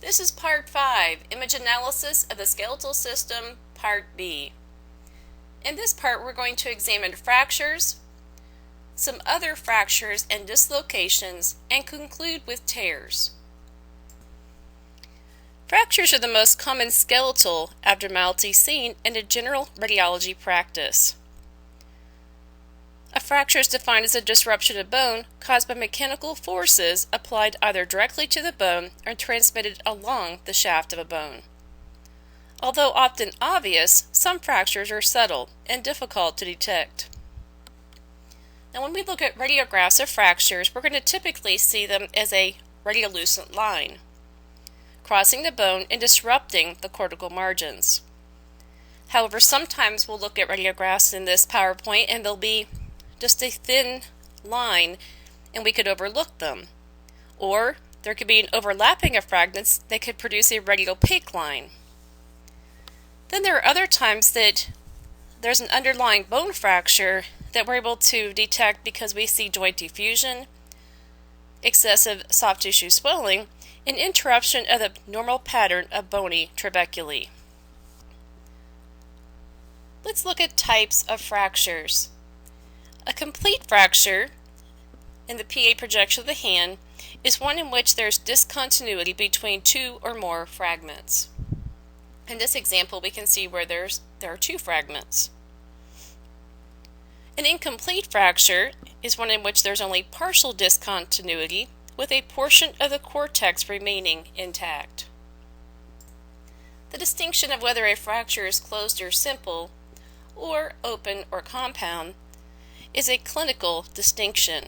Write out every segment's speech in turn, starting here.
This is Part 5, Image Analysis of the Skeletal System, Part B. In this part, we're going to examine fractures, some other fractures and dislocations, and conclude with tears. Fractures are the most common skeletal abnormality seen in a general radiology practice. A fracture is defined as a disruption of bone caused by mechanical forces applied either directly to the bone or transmitted along the shaft of a bone. Although often obvious, some fractures are subtle and difficult to detect. Now, when we look at radiographs of fractures, we're going to typically see them as a radiolucent line, crossing the bone and disrupting the cortical margins. However, sometimes we'll look at radiographs in this PowerPoint and they'll be just a thin line and we could overlook them. Or there could be an overlapping of fragments that could produce a radiopaque line. Then there are other times that there's an underlying bone fracture that we're able to detect because we see joint effusion, excessive soft tissue swelling, and interruption of the normal pattern of bony trabeculae. Let's look at types of fractures. A complete fracture in the PA projection of the hand is one in which there's discontinuity between two or more fragments. In this example, we can see where there are two fragments. An incomplete fracture is one in which there's only partial discontinuity with a portion of the cortex remaining intact. The distinction of whether a fracture is closed or simple, or open or compound, is a clinical distinction.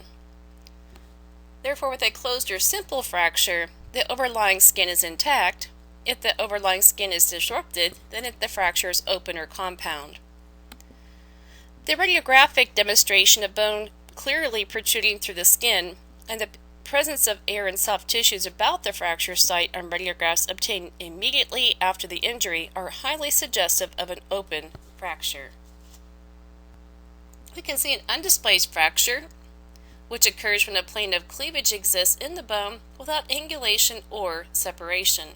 Therefore, with a closed or simple fracture, the overlying skin is intact. If the overlying skin is disrupted, then the fracture is open or compound. The radiographic demonstration of bone clearly protruding through the skin and the presence of air and soft tissues about the fracture site on radiographs obtained immediately after the injury are highly suggestive of an open fracture. We can see an undisplaced fracture, which occurs when a plane of cleavage exists in the bone without angulation or separation.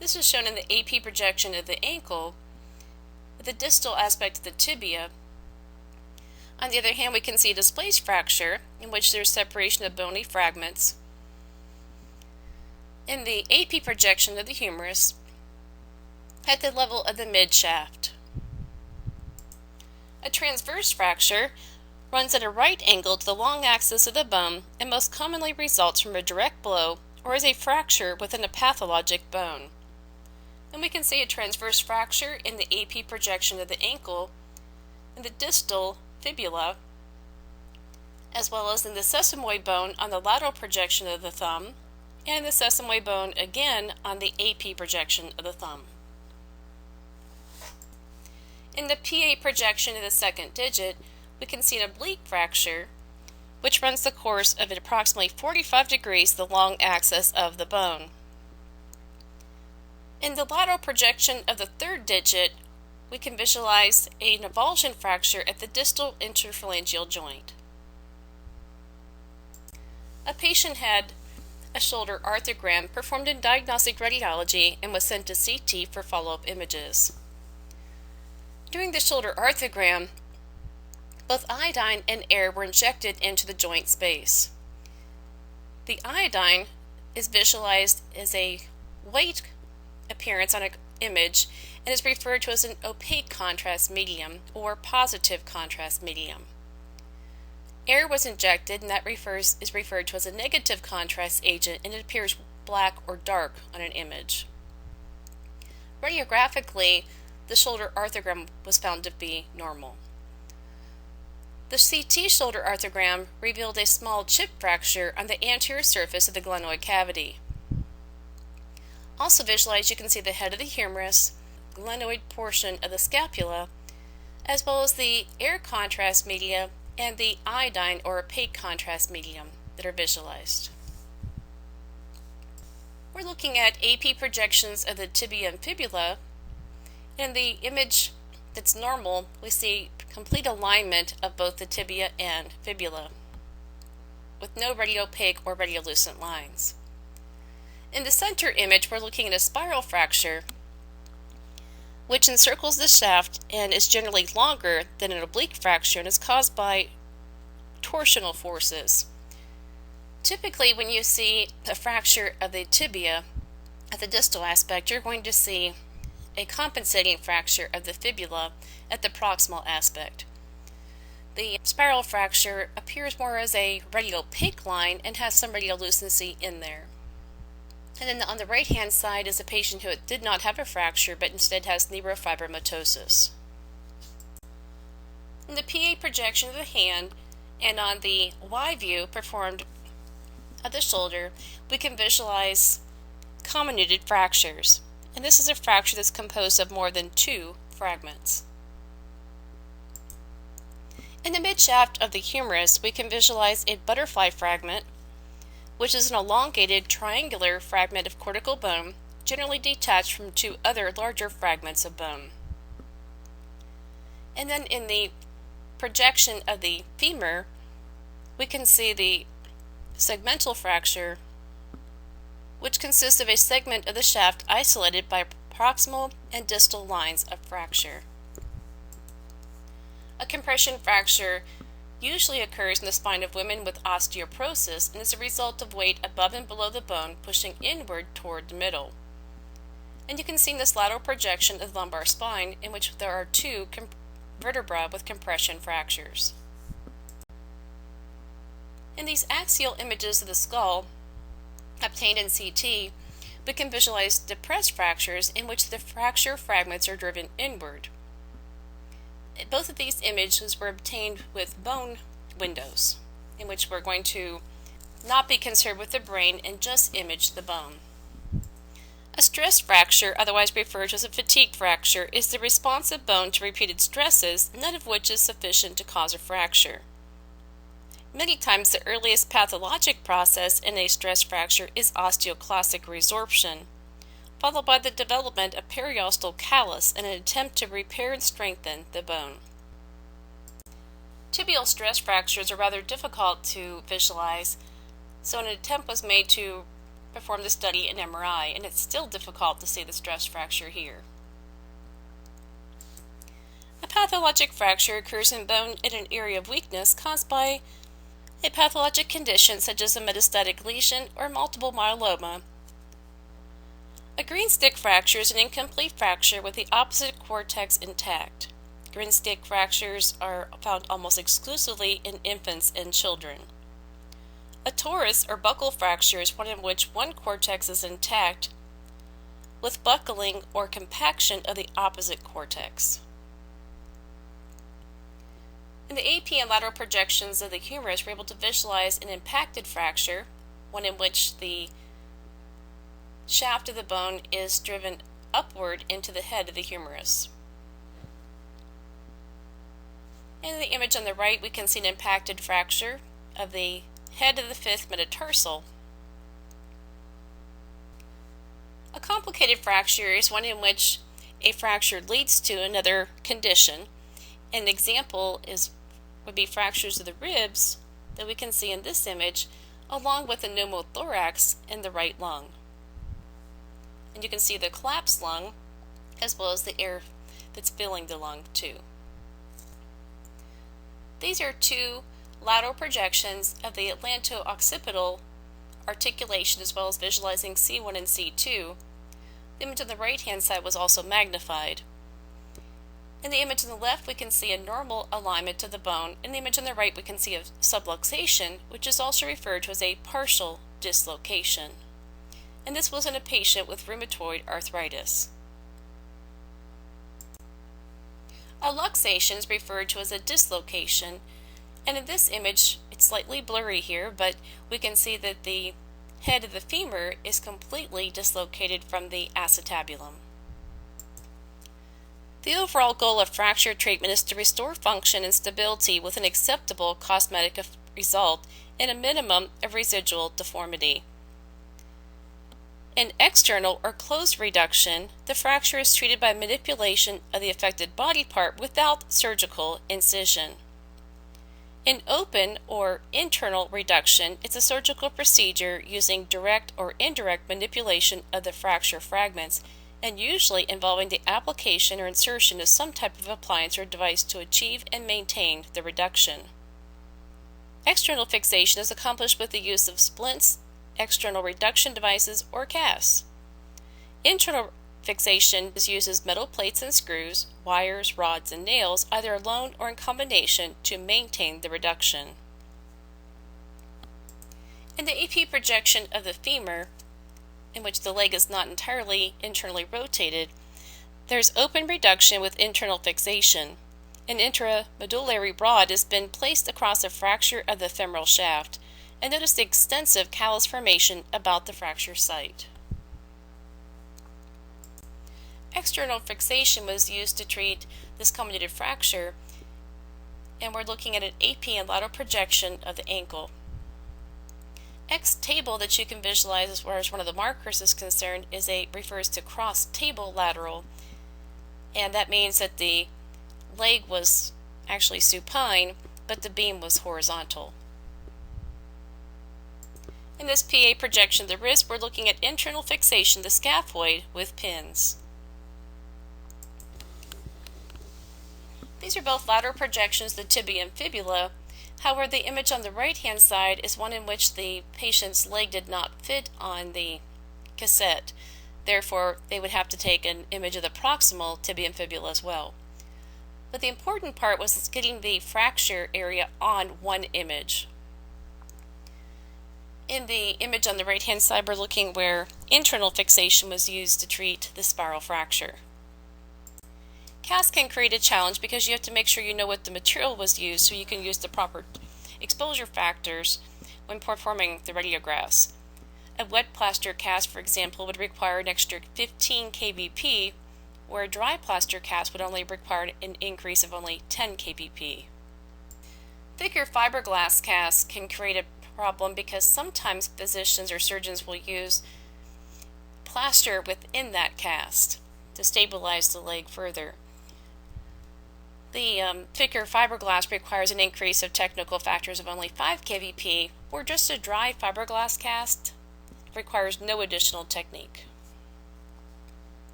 This is shown in the AP projection of the ankle, with the distal aspect of the tibia. On the other hand, we can see a displaced fracture, in which there is separation of bony fragments, in the AP projection of the humerus at the level of the midshaft. A transverse fracture runs at a right angle to the long axis of the bone and most commonly results from a direct blow or is a fracture within a pathologic bone. And we can see a transverse fracture in the AP projection of the ankle, in the distal fibula, as well as in the sesamoid bone on the lateral projection of the thumb, and the sesamoid bone again on the AP projection of the thumb. In the PA projection of the second digit, we can see an oblique fracture, which runs the course of approximately 45 degrees the long axis of the bone. In the lateral projection of the third digit, we can visualize an avulsion fracture at the distal interphalangeal joint. A patient had a shoulder arthrogram performed in diagnostic radiology and was sent to CT for follow-up images. During the shoulder arthrogram, both iodine and air were injected into the joint space. The iodine is visualized as a white appearance on an image and is referred to as an opaque contrast medium or positive contrast medium. Air was injected and that is referred to as a negative contrast agent and it appears black or dark on an image. Radiographically, the shoulder arthrogram was found to be normal. The CT shoulder arthrogram revealed a small chip fracture on the anterior surface of the glenoid cavity. Also visualized, you can see the head of the humerus, glenoid portion of the scapula, as well as the air contrast media and the iodine or opaque contrast medium that are visualized. We're looking at AP projections of the tibia and fibula. In the image that's normal, we see complete alignment of both the tibia and fibula, with no radiopaque or radiolucent lines. In the center image, we're looking at a spiral fracture, which encircles the shaft and is generally longer than an oblique fracture and is caused by torsional forces. Typically, when you see a fracture of the tibia at the distal aspect, you're going to see a compensating fracture of the fibula at the proximal aspect. The spiral fracture appears more as a radiopaque line and has some radiolucency in there. And then on the right-hand side is a patient who did not have a fracture but instead has neurofibromatosis. In the PA projection of the hand and on the Y view performed at the shoulder, we can visualize comminuted fractures. And this is a fracture that's composed of more than 2 fragments. In the midshaft of the humerus, we can visualize a butterfly fragment, which is an elongated triangular fragment of cortical bone, generally detached from 2 other larger fragments of bone. And then in the projection of the femur, we can see the segmental fracture, which consists of a segment of the shaft isolated by proximal and distal lines of fracture. A compression fracture usually occurs in the spine of women with osteoporosis and is a result of weight above and below the bone pushing inward toward the middle. And you can see in this lateral projection of the lumbar spine in which there are 2 vertebrae with compression fractures. In these axial images of the skull obtained in CT, we can visualize depressed fractures in which the fracture fragments are driven inward. Both of these images were obtained with bone windows, in which we're going to not be concerned with the brain and just image the bone. A stress fracture, otherwise referred to as a fatigue fracture, is the response of bone to repeated stresses, none of which is sufficient to cause a fracture. Many times the earliest pathologic process in a stress fracture is osteoclastic resorption, followed by the development of periostal callus in an attempt to repair and strengthen the bone. Tibial stress fractures are rather difficult to visualize, so an attempt was made to perform the study in MRI, and it's still difficult to see the stress fracture here. A pathologic fracture occurs in bone in an area of weakness caused by a pathologic condition such as a metastatic lesion or multiple myeloma. A green stick fracture is an incomplete fracture with the opposite cortex intact. Green stick fractures are found almost exclusively in infants and children. A torus or buccal fracture is one in which one cortex is intact with buckling or compaction of the opposite cortex. In the AP and lateral projections of the humerus, we're able to visualize an impacted fracture, one in which the shaft of the bone is driven upward into the head of the humerus. In the image on the right, we can see an impacted fracture of the head of the 5th metatarsal. A complicated fracture is one in which a fracture leads to another condition. An example would be fractures of the ribs that we can see in this image, along with a pneumothorax in the right lung. And you can see the collapsed lung as well as the air that's filling the lung too. These are 2 lateral projections of the atlanto-occipital articulation as well as visualizing C1 and C2. The image on the right-hand side was also magnified. In the image on the left, we can see a normal alignment of the bone. In the image on the right, we can see a subluxation, which is also referred to as a partial dislocation. And this was in a patient with rheumatoid arthritis. A luxation is referred to as a dislocation, and in this image, it's slightly blurry here, but we can see that the head of the femur is completely dislocated from the acetabulum. The overall goal of fracture treatment is to restore function and stability with an acceptable cosmetic result and a minimum of residual deformity. In external or closed reduction, the fracture is treated by manipulation of the affected body part without surgical incision. An open or internal reduction is a surgical procedure using direct or indirect manipulation of the fracture fragments and usually involving the application or insertion of some type of appliance or device to achieve and maintain the reduction. External fixation is accomplished with the use of splints, external reduction devices, or casts. Internal fixation uses metal plates and screws, wires, rods, and nails, either alone or in combination, to maintain the reduction. In the AP projection of the femur, in which the leg is not entirely internally rotated, there's open reduction with internal fixation. An intramedullary rod has been placed across a fracture of the femoral shaft, and notice the extensive callus formation about the fracture site. External fixation was used to treat this comminuted fracture, and we're looking at an AP and lateral projection of the ankle. X table that you can visualize as far as one of the markers is concerned refers to cross table lateral, and that means that the leg was actually supine, but the beam was horizontal. In this PA projection of the wrist, we're looking at internal fixation of the scaphoid with pins. These are both lateral projections of the tibia and fibula. However, the image on the right-hand side is one in which the patient's leg did not fit on the cassette. Therefore, they would have to take an image of the proximal tibia and fibula as well. But the important part was getting the fracture area on one image. In the image on the right-hand side, we're looking where internal fixation was used to treat the spiral fracture. Casts can create a challenge because you have to make sure you know what the material was used so you can use the proper exposure factors when performing the radiographs. A wet plaster cast, for example, would require an extra 15 kbp, where a dry plaster cast would only require an increase of only 10 kbp. Thicker fiberglass casts can create a problem because sometimes physicians or surgeons will use plaster within that cast to stabilize the leg further. The thicker fiberglass requires an increase of technical factors of only 5 kVp, where just a dry fiberglass cast requires no additional technique.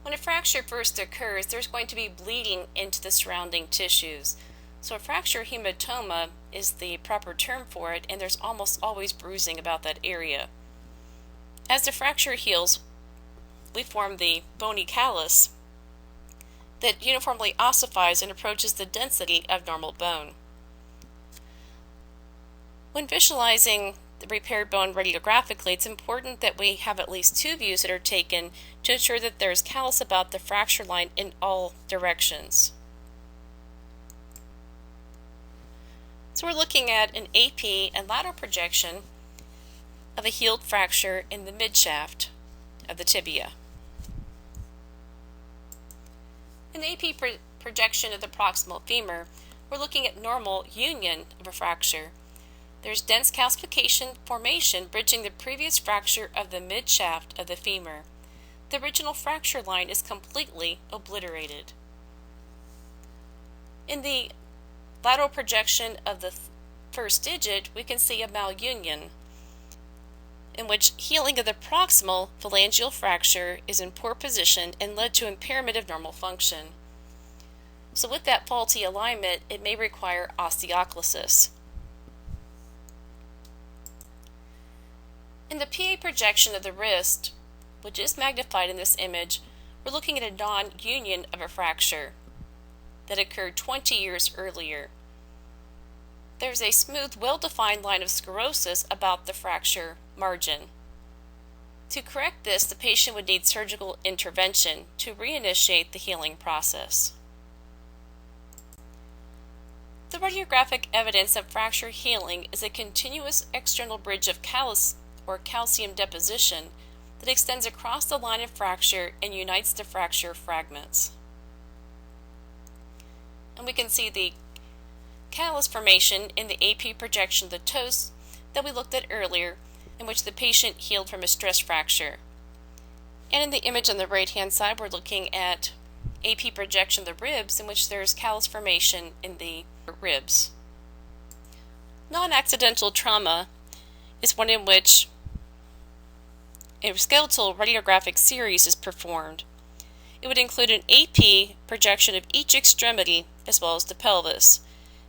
When a fracture first occurs, there's going to be bleeding into the surrounding tissues. So a fracture hematoma is the proper term for it, and there's almost always bruising about that area. As the fracture heals, we form the bony callus that uniformly ossifies and approaches the density of normal bone. When visualizing the repaired bone radiographically, it's important that we have at least 2 views that are taken to ensure that there is callus about the fracture line in all directions. So we're looking at an AP and lateral projection of a healed fracture in the midshaft of the tibia. In the AP projection of the proximal femur, we're looking at normal union of a fracture. There's dense calcification formation bridging the previous fracture of the midshaft of the femur. The original fracture line is completely obliterated. In the lateral projection of the first digit, we can see a malunion, in which healing of the proximal phalangeal fracture is in poor position and led to impairment of normal function. So with that faulty alignment, it may require osteoclasis. In the PA projection of the wrist, which is magnified in this image, we're looking at a non-union of a fracture that occurred 20 years earlier. There's a smooth, well-defined line of sclerosis about the fracture margin. To correct this, the patient would need surgical intervention to reinitiate the healing process. The radiographic evidence of fracture healing is a continuous external bridge of callus or calcium deposition that extends across the line of fracture and unites the fracture fragments. And we can see the callus formation in the AP projection of the toes that we looked at earlier, in which the patient healed from a stress fracture. And in the image on the right-hand side, we're looking at AP projection of the ribs, in which there is callus formation in the ribs. Non-accidental trauma is one in which a skeletal radiographic series is performed. It would include an AP projection of each extremity as well as the pelvis.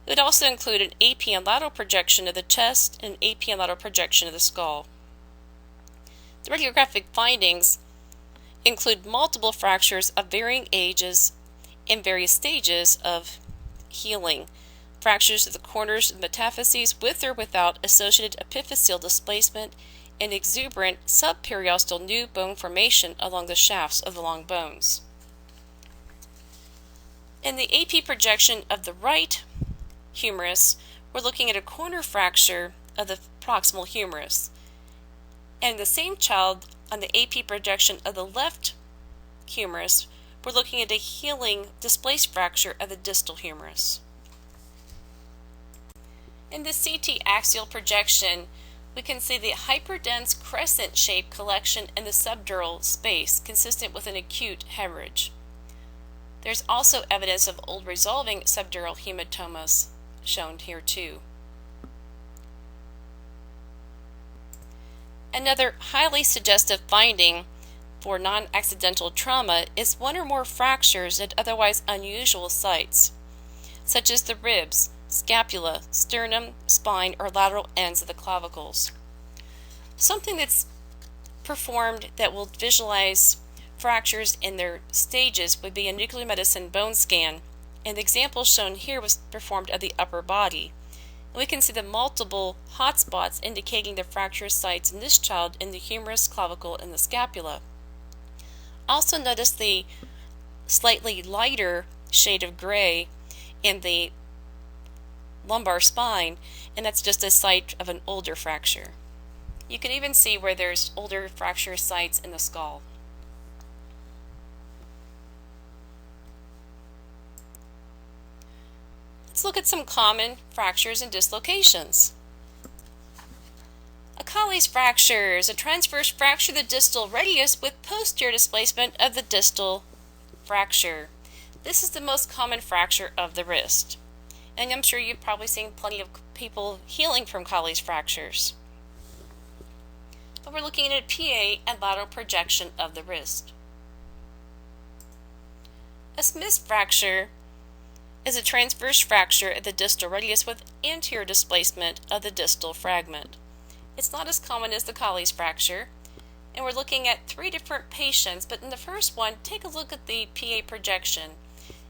It would also include an AP and lateral projection of the chest and an AP and lateral projection of the skull. The radiographic findings include multiple fractures of varying ages and various stages of healing. Fractures of the corners of metaphyses with or without associated epiphyseal displacement and exuberant subperiosteal new bone formation along the shafts of the long bones. In the AP projection of the right humerus, we're looking at a corner fracture of the proximal humerus. And the same child, on the AP projection of the left humerus, we're looking at a healing displaced fracture of the distal humerus. In the CT axial projection, we can see the hyperdense crescent-shaped collection in the subdural space consistent with an acute hemorrhage. There's also evidence of old resolving subdural hematomas shown here too. Another highly suggestive finding for non-accidental trauma is one or more fractures at otherwise unusual sites, such as the ribs, scapula, sternum, spine, or lateral ends of the clavicles. Something that's performed that will visualize fractures in their stages would be a nuclear medicine bone scan, and the example shown here was performed of the upper body. And we can see the multiple hotspots indicating the fracture sites in this child in the humerus, clavicle, and the scapula. Also notice the slightly lighter shade of gray in the lumbar spine, and that's just a site of an older fracture. You can even see where there's older fracture sites in the skull. Let's look at some common fractures and dislocations. A Colles fracture is a transverse fracture of the distal radius with posterior displacement of the distal fracture. This is the most common fracture of the wrist. And I'm sure you've probably seen plenty of people healing from Colles fractures. But we're looking at a PA and lateral projection of the wrist. A Smith fracture is a transverse fracture at the distal radius with anterior displacement of the distal fragment. It's not as common as the Colles fracture, and we're looking at 3 different patients, but in the first one, take a look at the PA projection.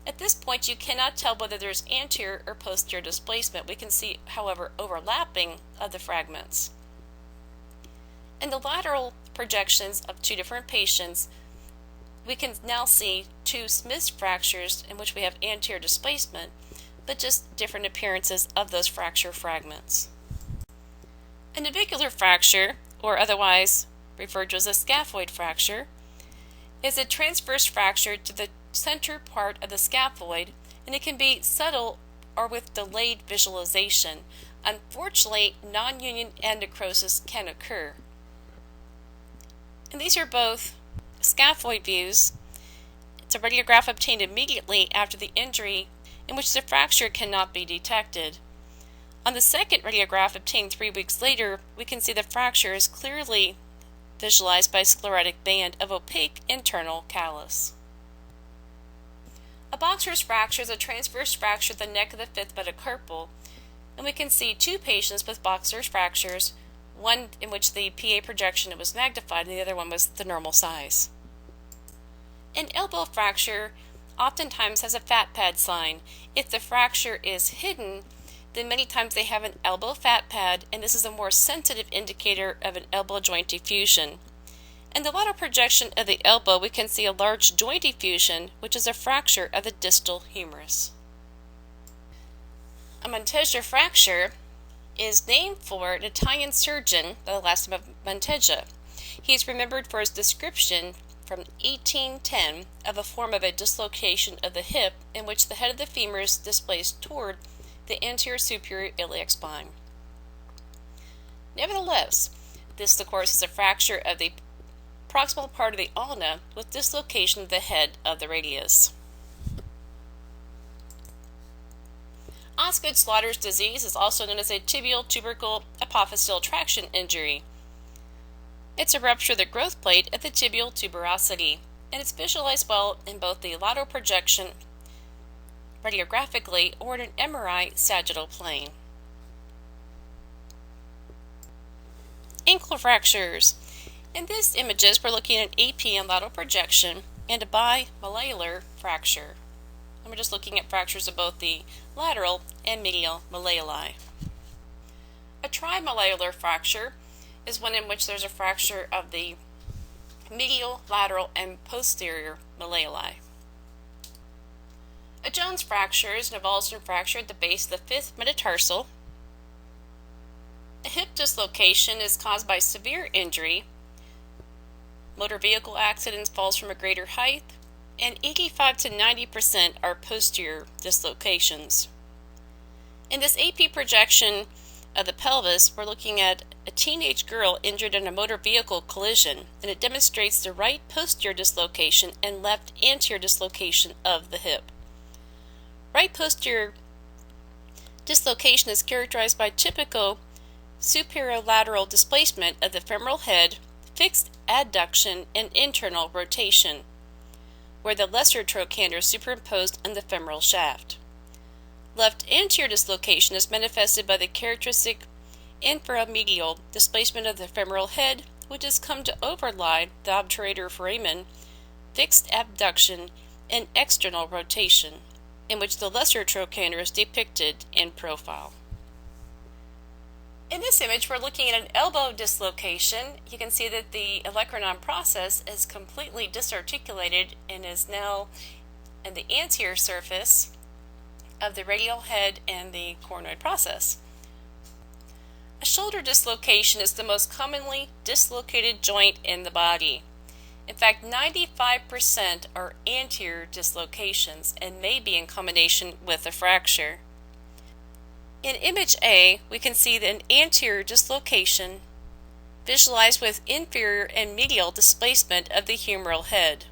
At this point, you cannot tell whether there's anterior or posterior displacement. We can see, however, overlapping of the fragments. In the lateral projections of 2 different patients, we can now see 2 Smith fractures in which we have anterior displacement, but just different appearances of those fracture fragments. A navicular fracture, or otherwise referred to as a scaphoid fracture, is a transverse fracture to the center part of the scaphoid, and it can be subtle or with delayed visualization. Unfortunately, non-union and necrosis can occur. And these are both scaphoid views. It's a radiograph obtained immediately after the injury in which the fracture cannot be detected. On the second radiograph obtained 3 weeks later, we can see the fracture is clearly visualized by a sclerotic band of opaque internal callus. A boxer's fracture is a transverse fracture of the neck of the 5th metacarpal, and we can see 2 patients with boxer's fractures, one in which the PA projection was magnified and the other one was the normal size. An elbow fracture oftentimes has a fat pad sign. If the fracture is hidden, then many times they have an elbow fat pad, and this is a more sensitive indicator of an elbow joint effusion. In the lateral projection of the elbow, we can see a large joint effusion, which is a fracture of the distal humerus. A Monteggia fracture is named for an Italian surgeon by the last name of Monteggia. He is remembered for his description from 1810 of a form of a dislocation of the hip in which the head of the femur is displaced toward the anterior superior iliac spine. Nevertheless, this, of course, is a fracture of the proximal part of the ulna with dislocation of the head of the radius. Osgood-Schlatters disease is also known as a tibial tubercle apophyseal traction injury. It's a rupture of the growth plate at the tibial tuberosity, and it's visualized well in both the lateral projection radiographically or in an MRI sagittal plane. Ankle fractures. In these images, we're looking at an AP and lateral projection and a bimalleolar fracture. And we're just looking at fractures of both the lateral and medial malleoli. A trimalleolar fracture is one in which there's a fracture of the medial, lateral, and posterior malleoli. A Jones fracture is an avulsion fracture at the base of the fifth metatarsal. A hip dislocation is caused by severe injury, motor vehicle accidents, falls from a greater height, and 85 to 90% are posterior dislocations. In this AP projection of the pelvis, we're looking at a teenage girl injured in a motor vehicle collision, and it demonstrates the right posterior dislocation and left anterior dislocation of the hip. Right posterior dislocation is characterized by typical superolateral displacement of the femoral head, fixed adduction, and internal rotation, where the lesser trochanter is superimposed on the femoral shaft. Left anterior dislocation is manifested by the characteristic inframedial displacement of the femoral head, which has come to overlie the obturator foramen, fixed abduction, and external rotation, in which the lesser trochanter is depicted in profile. In this image, we're looking at an elbow dislocation. You can see that the olecranon process is completely disarticulated and is now in the anterior surface of the radial head and the coronoid process. A shoulder dislocation is the most commonly dislocated joint in the body. In fact, 95% are anterior dislocations and may be in combination with a fracture. In image A, we can see an anterior dislocation visualized with inferior and medial displacement of the humeral head.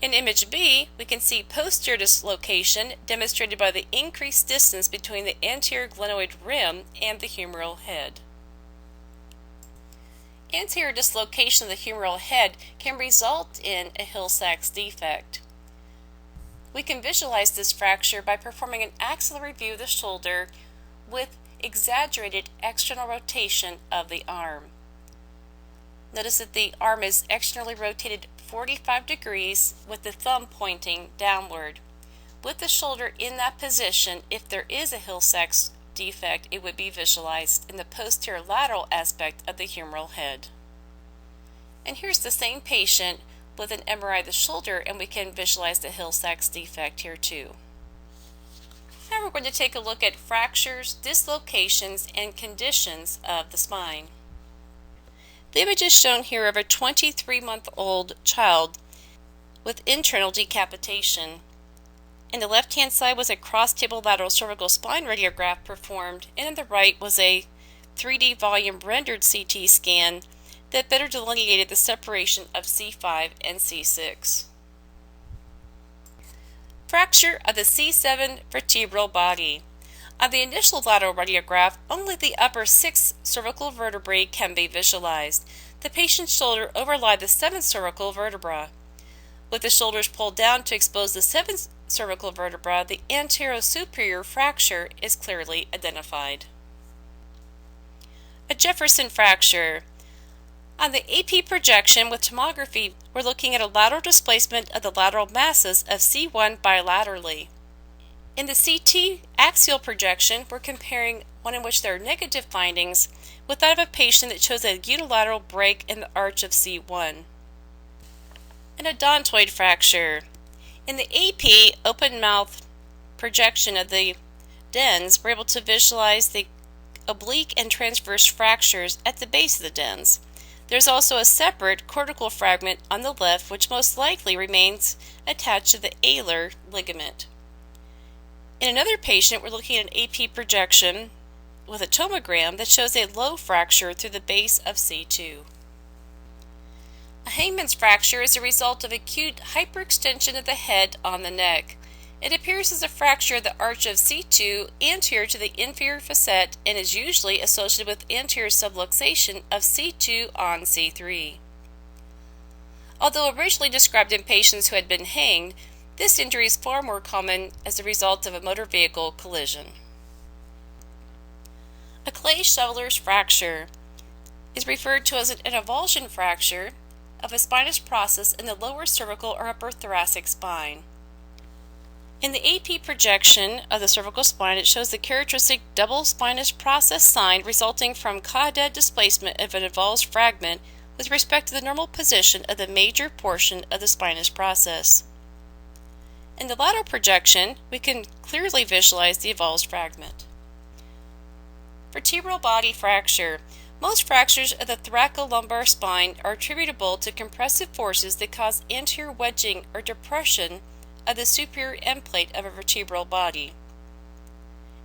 In image B, we can see posterior dislocation demonstrated by the increased distance between the anterior glenoid rim and the humeral head. Anterior dislocation of the humeral head can result in a Hill-Sachs defect. We can visualize this fracture by performing an axillary view of the shoulder with exaggerated external rotation of the arm. Notice that the arm is externally rotated 45 degrees with the thumb pointing downward. With the shoulder in that position, if there is a Hill-Sachs defect, it would be visualized in the posterior lateral aspect of the humeral head. And here's the same patient with an MRI of the shoulder, and we can visualize the Hill-Sachs defect here too. Now we're going to take a look at fractures, dislocations, and conditions of the spine. The image is shown here of a 23-month-old child with internal decapitation. In the left-hand side was a cross-table lateral cervical spine radiograph performed, and on the right was a 3D volume rendered CT scan that better delineated the separation of C5 and C6. Fracture of the C7 vertebral body. On the initial lateral radiograph, only the upper 6 cervical vertebrae can be visualized. The patient's shoulder overlied the 7th cervical vertebra. With the shoulders pulled down to expose the 7th cervical vertebra, the anterosuperior fracture is clearly identified. A Jefferson fracture. On the AP projection with tomography, we're looking at a lateral displacement of the lateral masses of C1 bilaterally. In the CT axial projection, we're comparing one in which there are negative findings with that of a patient that shows a unilateral break in the arch of C1. An odontoid fracture. In the AP open mouth projection of the dens, we're able to visualize the oblique and transverse fractures at the base of the dens. There's also a separate cortical fragment on the left, which most likely remains attached to the alar ligament. In another patient, we're looking at an AP projection with a tomogram that shows a low fracture through the base of C2. A hangman's fracture is a result of acute hyperextension of the head on the neck. It appears as a fracture of the arch of C2 anterior to the inferior facet and is usually associated with anterior subluxation of C2 on C3. Although originally described in patients who had been hanged, this injury is far more common as a result of a motor vehicle collision. A clay shoveler's fracture is referred to as an avulsion fracture of a spinous process in the lower cervical or upper thoracic spine. In the AP projection of the cervical spine, it shows the characteristic double spinous process sign resulting from caudate displacement of an avulsed fragment with respect to the normal position of the major portion of the spinous process. In the lateral projection, we can clearly visualize the avulsed fragment. Vertebral body fracture. Most fractures of the thoracolumbar spine are attributable to compressive forces that cause anterior wedging or depression of the superior end plate of a vertebral body.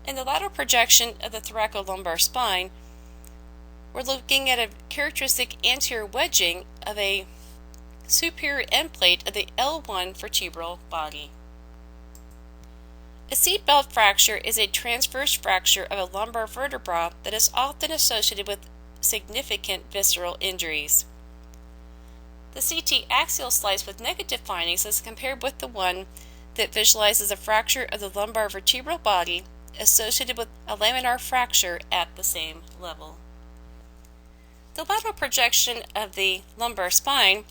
In the lateral projection of the thoracolumbar spine, we're looking at a characteristic anterior wedging of a superior end plate of the L1 vertebral body. A seatbelt fracture is a transverse fracture of a lumbar vertebra that is often associated with significant visceral injuries. The CT axial slice with negative findings is compared with the one that visualizes a fracture of the lumbar vertebral body associated with a laminar fracture at the same level. The lateral projection of the lumbar spine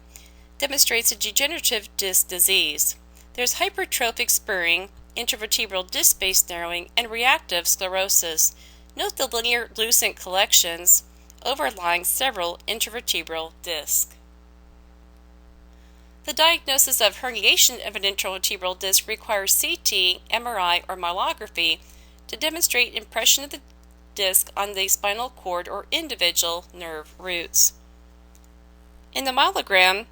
demonstrates a degenerative disc disease. There's hypertrophic spurring, intervertebral disc space narrowing, and reactive sclerosis. Note the linear lucent collections overlying several intervertebral discs. The diagnosis of herniation of an intervertebral disc requires CT, MRI, or myelography to demonstrate impression of the disc on the spinal cord or individual nerve roots. In the myelogram,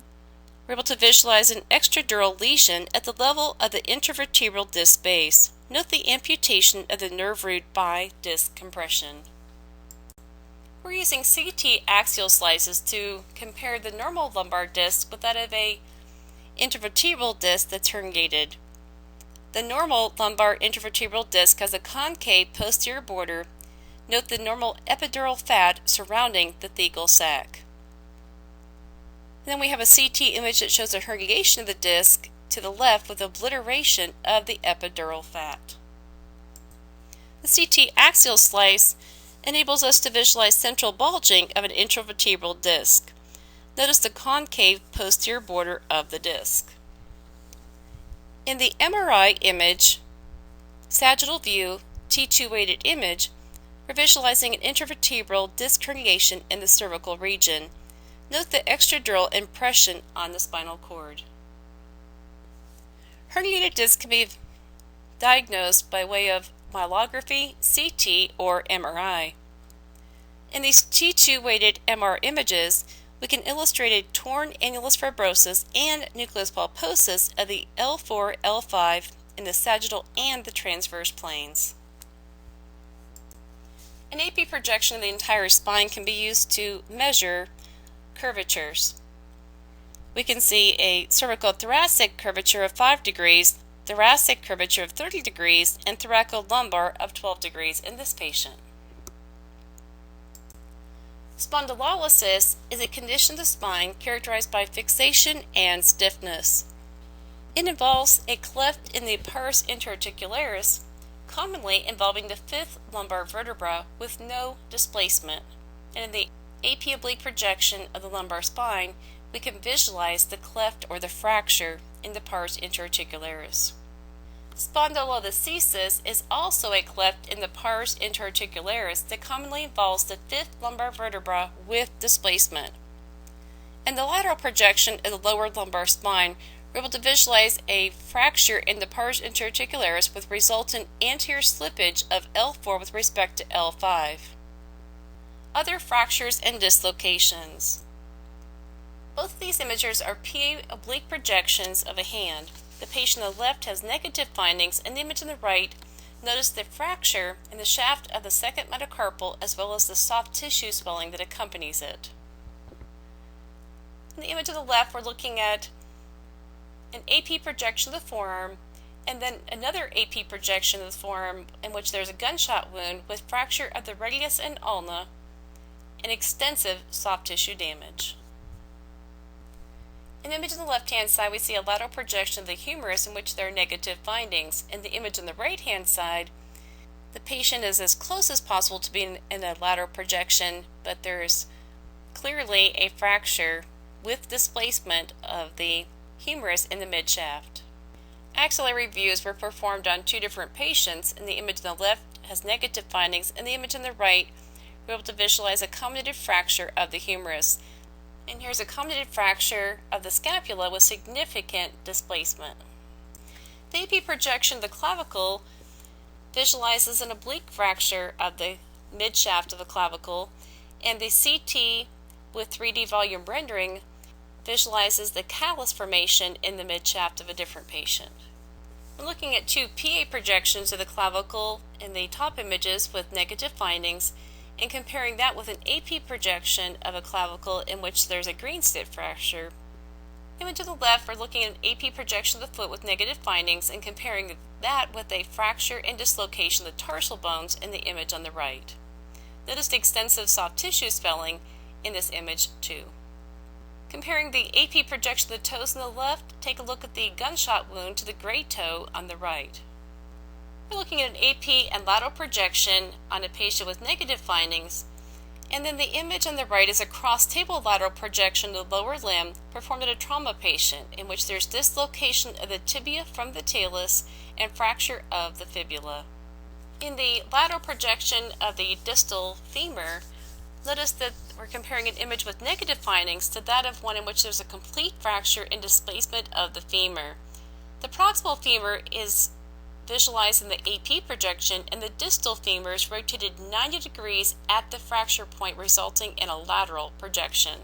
we're able to visualize an extradural lesion at the level of the intervertebral disc base. Note the amputation of the nerve root by disc compression. We're using CT axial slices to compare the normal lumbar disc with that of a intervertebral disc that's herniated. The normal lumbar intervertebral disc has a concave posterior border. Note the normal epidural fat surrounding the thecal sac. Then we have a CT image that shows a herniation of the disc to the left with obliteration of the epidural fat. The CT axial slice enables us to visualize central bulging of an intervertebral disc. Notice the concave posterior border of the disc. In the MRI image, sagittal view, T2 weighted image, we're visualizing an intervertebral disc herniation in the cervical region. Note the extradural impression on the spinal cord. Herniated disc can be diagnosed by way of myelography, CT, or MRI. In these T2 weighted MR images, we can illustrate a torn annulus fibrosus and nucleus pulposus of the L4, L5 in the sagittal and the transverse planes. An AP projection of the entire spine can be used to measure curvatures. We can see a cervicothoracic curvature of 5 degrees, thoracic curvature of 30 degrees, and thoracolumbar of 12 degrees in this patient. Spondylolysis is a condition of the spine characterized by fixation and stiffness. It involves a cleft in the pars interarticularis, commonly involving the fifth lumbar vertebra with no displacement. And in the AP oblique projection of the lumbar spine, we can visualize the cleft or the fracture in the pars interarticularis. Spondylolisthesis is also a cleft in the pars interarticularis that commonly involves the fifth lumbar vertebra with displacement. In the lateral projection of the lower lumbar spine, we're able to visualize a fracture in the pars interarticularis with resultant anterior slippage of L4 with respect to L5. Other fractures and dislocations. Both of these images are PA oblique projections of a hand. The patient on the left has negative findings, and the image on the right, notice the fracture in the shaft of the second metacarpal as well as the soft tissue swelling that accompanies it. In the image on the left, we're looking at an AP projection of the forearm and then another AP projection of the forearm in which there's a gunshot wound with fracture of the radius and ulna and extensive soft tissue damage. In the image on the left-hand side, we see a lateral projection of the humerus in which there are negative findings. In the image on the right-hand side, the patient is as close as possible to being in a lateral projection, but there's clearly a fracture with displacement of the humerus in the midshaft. Axillary views were performed on two different patients, and the image on the left has negative findings, and the image on the right, we're able to visualize a accommodated fracture of the humerus. And here's a accommodated fracture of the scapula with significant displacement. The AP projection of the clavicle visualizes an oblique fracture of the midshaft of the clavicle, and the CT with 3D volume rendering visualizes the callus formation in the midshaft of a different patient. We're looking at two PA projections of the clavicle in the top images with negative findings, and comparing that with an AP projection of a clavicle in which there's a green stitch fracture. Image to the left, we're looking at an AP projection of the foot with negative findings and comparing that with a fracture and dislocation of the tarsal bones in the image on the right. Notice the extensive soft tissue swelling in this image too. Comparing the AP projection of the toes on the left, take a look at the gunshot wound to the gray toe on the right. We're looking at an AP and lateral projection on a patient with negative findings, and then the image on the right is a cross-table lateral projection of the lower limb performed in a trauma patient in which there's dislocation of the tibia from the talus and fracture of the fibula. In the lateral projection of the distal femur, notice that we're comparing an image with negative findings to that of one in which there's a complete fracture and displacement of the femur. The proximal femur is visualized in the AP projection, and the distal femur is rotated 90 degrees at the fracture point, resulting in a lateral projection.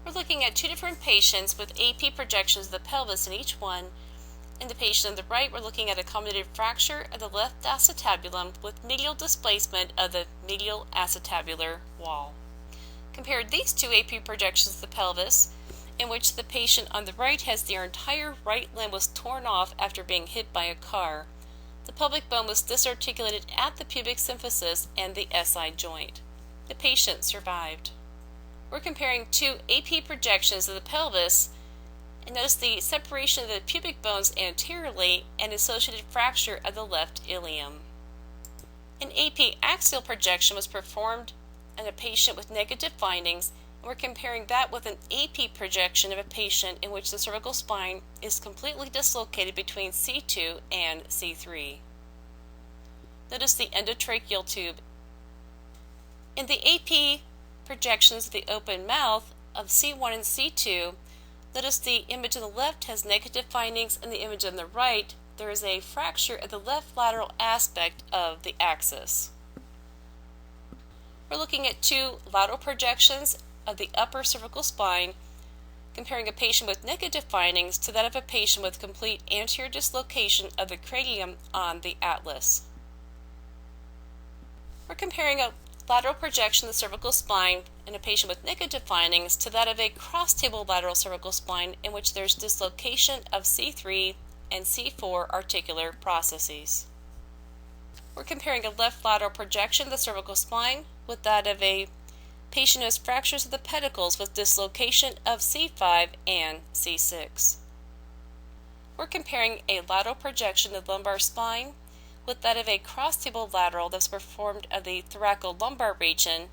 We're looking at two different patients with AP projections of the pelvis in each one. In the patient on the right, we're looking at accommodated fracture of the left acetabulum with medial displacement of the medial acetabular wall. Compare these two AP projections of the pelvis, in which the patient on the right has their entire right limb was torn off after being hit by a car. The pelvic bone was disarticulated at the pubic symphysis and the SI joint. The patient survived. We're comparing two AP projections of the pelvis, and notice the separation of the pubic bones anteriorly and associated fracture of the left ilium. An AP axial projection was performed in a patient with negative findings, and we're comparing that with an AP projection of a patient in which the cervical spine is completely dislocated between C2 and C3. Notice the endotracheal tube. In the AP projections of the open mouth of C1 and C2, notice the image on the left has negative findings, and the image on the right, there is a fracture of the left lateral aspect of the axis. We're looking at two lateral projections of the upper cervical spine, comparing a patient with negative findings to that of a patient with complete anterior dislocation of the cranium on the atlas. We're comparing a lateral projection of the cervical spine in a patient with negative findings to that of a cross-table lateral cervical spine in which there's dislocation of C3 and C4 articular processes. We're comparing a left lateral projection of the cervical spine with that of a patient who has fractures of the pedicles with dislocation of C5 and C6. We're comparing a lateral projection of the lumbar spine with that of a cross-table lateral that's performed of the thoracolumbar region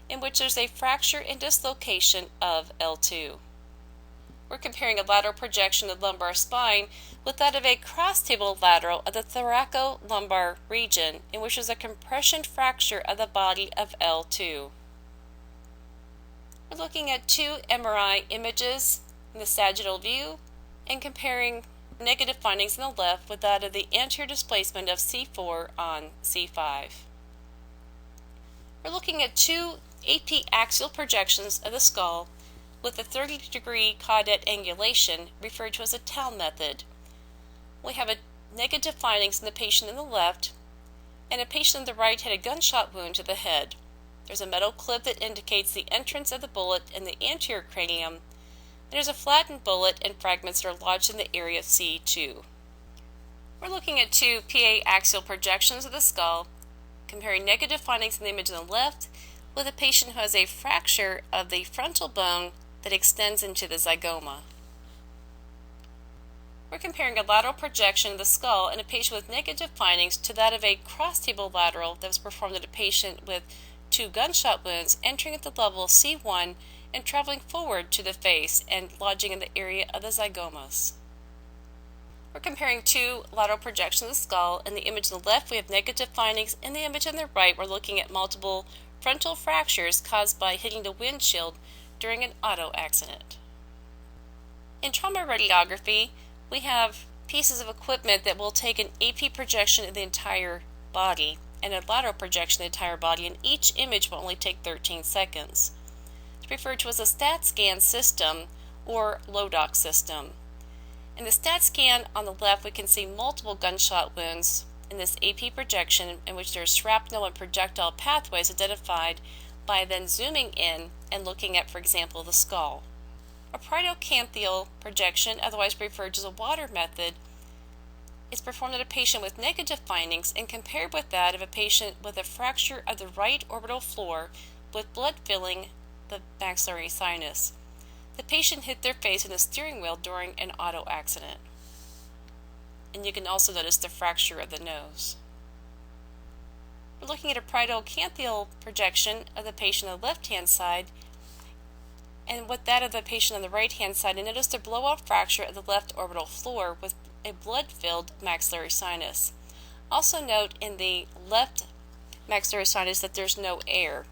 in which there's a fracture and dislocation of L2. We're comparing a lateral projection of the lumbar spine with that of a cross-table lateral of the thoracolumbar region in which there's a compression fracture of the body of L2. We're looking at two MRI images in the sagittal view and comparing negative findings on the left with that of the anterior displacement of C4 on C5. We're looking at two AP axial projections of the skull with a 30-degree caudate angulation, referred to as a Tau method. We have a negative findings in the patient on the left, and a patient on the right had a gunshot wound to the head. There's a metal clip that indicates the entrance of the bullet in the anterior cranium. There's a flattened bullet and fragments that are lodged in the area of C2. We're looking at two PA axial projections of the skull, comparing negative findings in the image on the left with a patient who has a fracture of the frontal bone that extends into the zygoma. We're comparing a lateral projection of the skull in a patient with negative findings to that of a cross-table lateral that was performed in a patient with 2 gunshot wounds entering at the level C1 and traveling forward to the face and lodging in the area of the zygomas. We're comparing two lateral projections of the skull. In the image on the left, we have negative findings. In the image on the right, we're looking at multiple frontal fractures caused by hitting the windshield during an auto accident. In trauma radiography, we have pieces of equipment that will take an AP projection of the entire body and a lateral projection of the entire body, and each image will only take 13 seconds. It's referred to as a stat scan system or LODOC system. In the stat scan on the left, we can see multiple gunshot wounds in this AP projection in which there are shrapnel and projectile pathways identified by then zooming in and looking at, for example, the skull. A parietal projection, otherwise referred to as a water method, is performed in a patient with negative findings and compared with that of a patient with a fracture of the right orbital floor with blood filling the maxillary sinus. The patient hit their face in the steering wheel during an auto accident. And you can also notice the fracture of the nose. We're looking at a parietal projection of the patient on the left-hand side and with that of the patient on the right-hand side, and notice the blowout fracture of the left orbital floor with a blood-filled maxillary sinus. Also note in the left maxillary sinus that there's no air.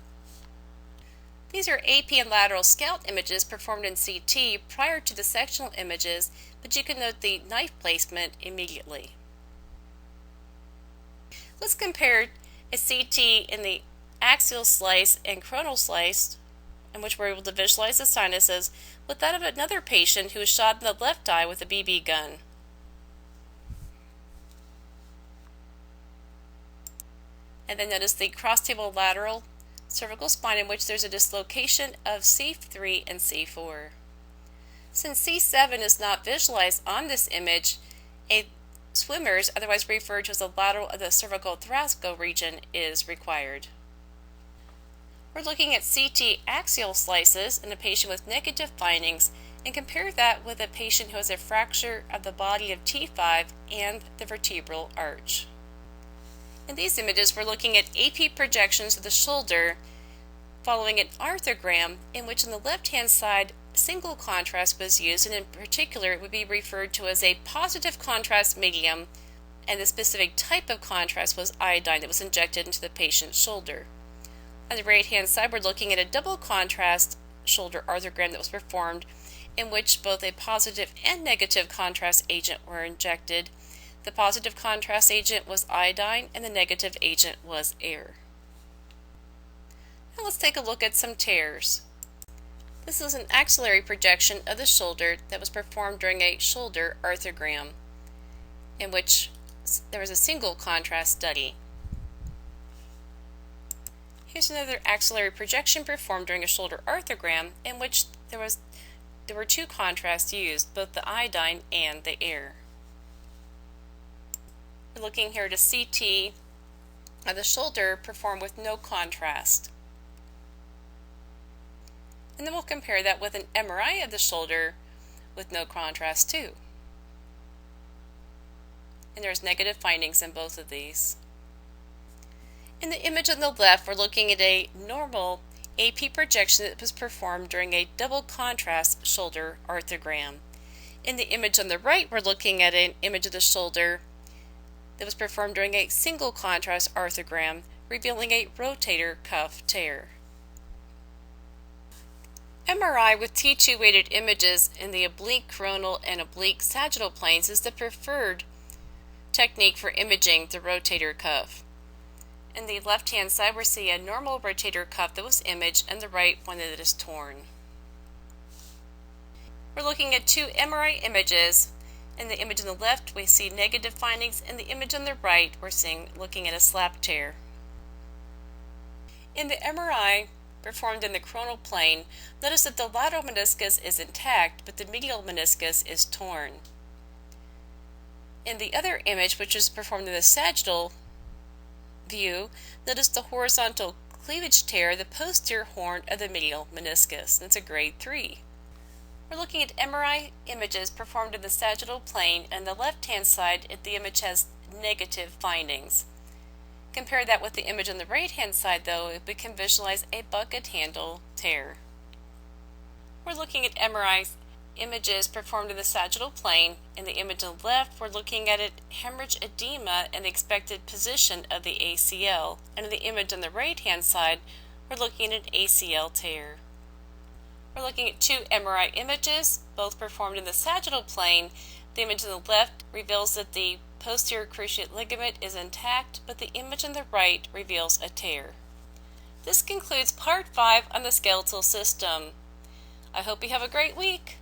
These are AP and lateral scalp images performed in CT prior to the sectional images, but you can note the knife placement immediately. Let's compare a CT in the axial slice and coronal slice, in which we're able to visualize the sinuses, with that of another patient who was shot in the left eye with a BB gun. And then notice the cross-table lateral cervical spine in which there's a dislocation of C3 and C4. Since C7 is not visualized on this image, a swimmer's, otherwise referred to as the lateral of the cervical thoracic region, is required. We're looking at CT axial slices in a patient with negative findings and compare that with a patient who has a fracture of the body of T5 and the vertebral arch. In these images, we're looking at AP projections of the shoulder following an arthrogram in which on the left-hand side single contrast was used, and in particular it would be referred to as a positive contrast medium, and the specific type of contrast was iodine that was injected into the patient's shoulder. On the right-hand side, we're looking at a double contrast shoulder arthrogram that was performed in which both a positive and negative contrast agent were injected. The positive contrast agent was iodine and the negative agent was air. Now let's take a look at some tears. This is an axillary projection of the shoulder that was performed during a shoulder arthrogram in which there was a single contrast study. Here's another axillary projection performed during a shoulder arthrogram in which there were two contrasts used, both the iodine and the air. We're looking here at a CT of the shoulder performed with no contrast. And then we'll compare that with an MRI of the shoulder with no contrast too. And there's negative findings in both of these. In the image on the left, we're looking at a normal AP projection that was performed during a double contrast shoulder arthrogram. In the image on the right, we're looking at an image of the shoulder that was performed during a single contrast arthrogram, revealing a rotator cuff tear. MRI with T2 weighted images in the oblique coronal and oblique sagittal planes is the preferred technique for imaging the rotator cuff. In the left-hand side, we see a normal rotator cuff that was imaged, and the right one that is torn. We're looking at two MRI images. In the image on the left, we see negative findings. In the image on the right, we're looking at a slap tear. In the MRI performed in the coronal plane, notice that the lateral meniscus is intact, but the medial meniscus is torn. In the other image, which is performed in the sagittal view, notice the horizontal cleavage tear, the posterior horn of the medial meniscus. That's a grade 3. We're looking at MRI images performed in the sagittal plane, and the left-hand side, the image has negative findings. Compare that with the image on the right-hand side, though, we can visualize a bucket handle tear. We're looking at MRI images performed in the sagittal plane. In the image on the left, we're looking at hemorrhage edema and the expected position of the ACL. And in the image on the right-hand side, we're looking at an ACL tear. We're looking at two MRI images, both performed in the sagittal plane. The image on the left reveals that the posterior cruciate ligament is intact, but the image on the right reveals a tear. This concludes Part 5 on the skeletal system. I hope you have a great week.